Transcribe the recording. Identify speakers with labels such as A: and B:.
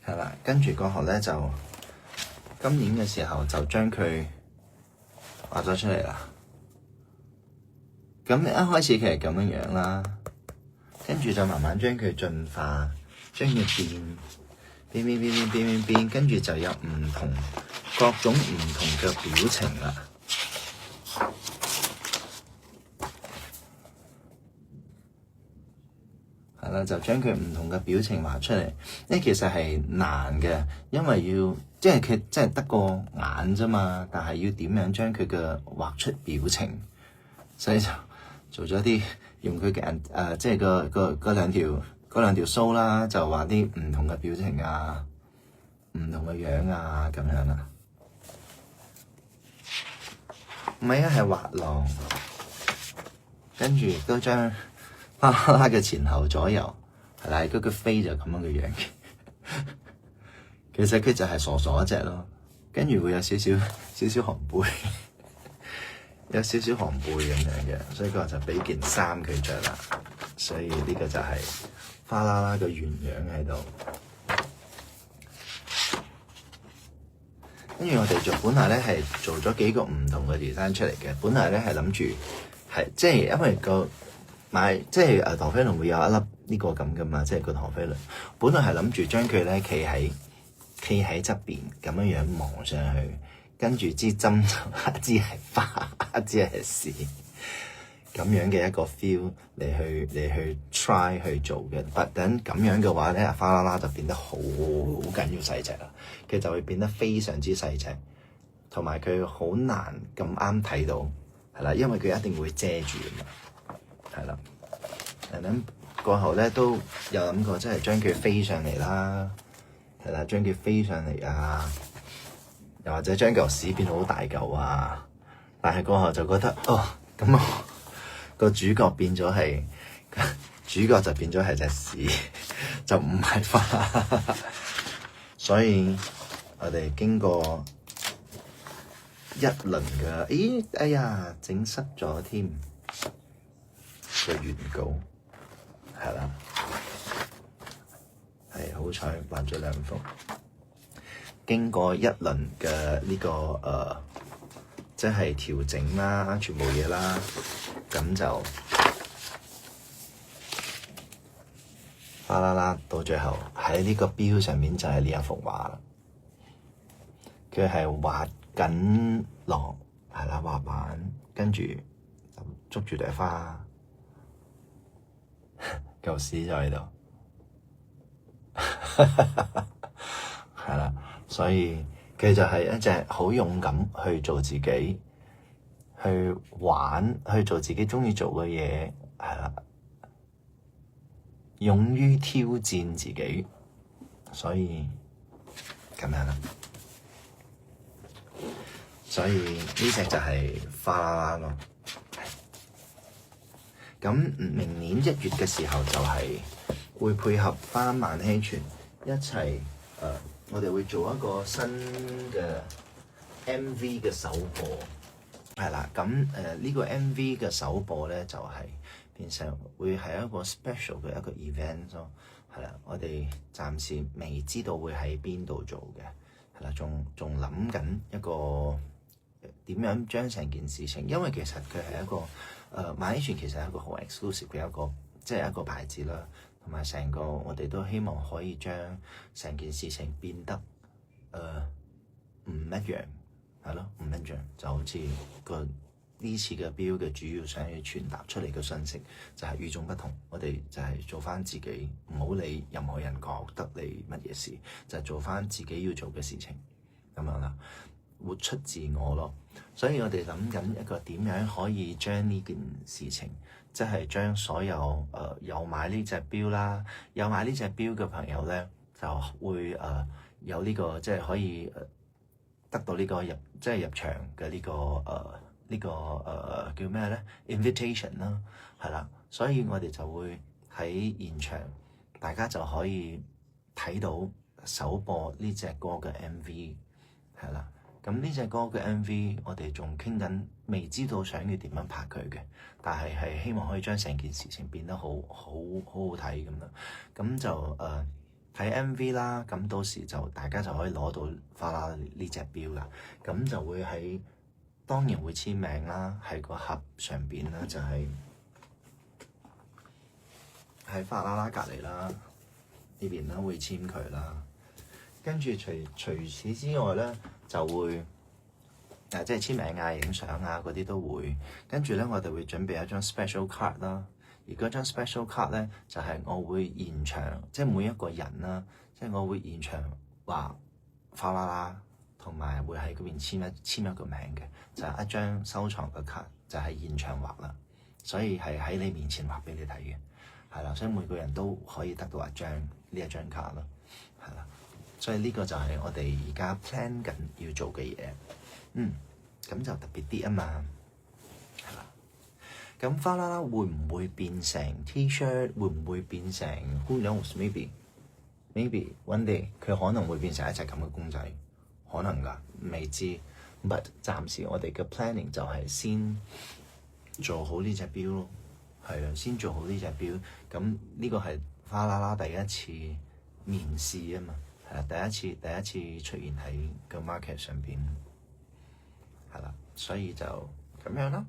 A: 係啦，跟住過後咧就今年嘅時候就將佢畫咗出嚟啦。咁一開始佢係咁樣樣啦，跟住就慢慢將佢進化，將佢變，跟住就有各種唔同嘅表情啦。係啦，就將佢唔同嘅表情畫出嚟。因為其實係難嘅，因為要即係佢即係得個眼啫嘛，但係要點樣將佢嘅畫出表情，所以就做咗啲用佢嘅即係嗰兩條鬚啦，就畫啲唔同嘅表情啊，唔同嘅樣啊咁樣啦。唔係啊，係畫廊，跟住亦都將巴啦啦嘅前後左右係啦，嗰個飛就咁樣嘅樣嘅。其實佢就係傻傻一隻咯，跟住會有少少寒背。有少少寒背咁樣嘅，所以佢就俾件衫佢着啦。所以呢個就係花啦啦個原樣喺度。跟住我哋本來咧係做咗幾個唔同嘅 design 出嚟嘅。本來咧係諗住係即係因為即係陀飛輪會有一粒呢個咁噶嘛，即係個陀飛輪。本來係諗住將佢咧企喺側邊咁樣樣望上去。跟住支針就一支係花，一支係屎，咁樣嘅一個 feel 嚟去 try 去做嘅。但等咁樣嘅話咧，花啦啦就變得好緊要細隻啦，佢就會變得非常之細隻，同埋佢好難咁啱睇到，係啦，因為佢一定會遮住啊嘛，係啦。咁過後咧都有諗過，即係將佢飛上嚟啦，係啦，將佢飛上嚟啊！又或者將嚿屎變到好大嚿啊！但係過後就覺得咁個主角變咗係主角就變咗係隻屎，就唔係花。所以我哋經過一輪嘅，哎呀，整濕咗添個原稿，係啦，係好彩畫咗兩幅。經過一輪嘅呢個即係調整啦，全部嘢啦，咁就啦啦啦，到最後喺呢個標上面就係呢一幅畫啦。佢係畫緊落，係啦，畫板，跟住就捉住朵花，嚿屎就喺度，係啦。所以佢就係一隻好勇敢去做自己，去玩，去做自己鍾意做嘅嘢，係啦，勇於挑戰自己，所以咁樣啦。所以呢隻就係花啦啦咯。咁明年1月嘅時候就係會配合返萬希泉一齊我哋會做一個新嘅 MV 嘅首播，係啦。咁呢個 MV 嘅首播咧就係變成會係一個 special 嘅一個 event 咯，係啦。我哋暫時未知道會喺邊度做嘅，係啦，仲諗緊一個點樣將成件事情，因為其實佢係一個萬希泉其實係一個好 exclusive 嘅一個即係一個牌子啦。同埋成個我哋都希望可以將成件事情變得唔一樣，係咯，唔一樣，就好似呢次嘅標嘅主要想要傳達出嚟嘅信息就係與眾不同。我哋就係做翻自己，唔好理任何人覺得你乜嘢事，就係做翻自己要做嘅事情咁樣啦，活出自我咯。所以我哋諗緊一個點樣可以將呢件事情，即係將所有有買呢隻錶啦，有買呢隻錶嘅朋友咧，就會有呢個即係可以得到呢個即係入場嘅呢個叫咩咧 invitation 啦，係啦。所以我哋就會喺現場，大家就可以睇到首播呢隻歌嘅 MV， 係啦。咁呢隻歌嘅 MV， 我哋仲傾緊，未知道想要點樣拍佢嘅，但係希望可以將成件事情變得好好睇咁樣。咁就睇 MV 啦，咁到時就大家就可以攞到法拉拉呢隻錶啦，咁就會喺當然會簽名啦，喺個盒上邊啦，就係喺法拉拉隔離啦，呢邊啦會簽佢啦，跟住除此之外咧就會即係簽名啊、影相啊嗰啲都會，跟住咧我哋會準備一張 special card 啦。而嗰張 special card 咧，就係我會現場，即係每一個人啦，即係我會現場畫法拉拉，同埋會喺嗰邊簽一個名嘅，就係一張收藏嘅卡，就係現場畫啦。所以係喺你面前畫俾你睇嘅，係啦。所以每個人都可以得到呢一張卡咯，係啦。所以呢個就係我哋而家 plan 緊要做嘅嘢，咁就特別啲啊嘛，係啦。咁法拉拉會唔會變成 T-shirt？ 會唔會變成 Who knows? Maybe one day 佢可能會變成一隻咁嘅公仔，可能㗎，未知。But 暫時我哋嘅 planning 就係先做好呢隻錶咯，係啊，先做好呢隻錶。咁呢個係法拉拉第一次面試啊嘛，係啊，第一次出現喺個 market 上邊，係啦，所以就咁樣啦。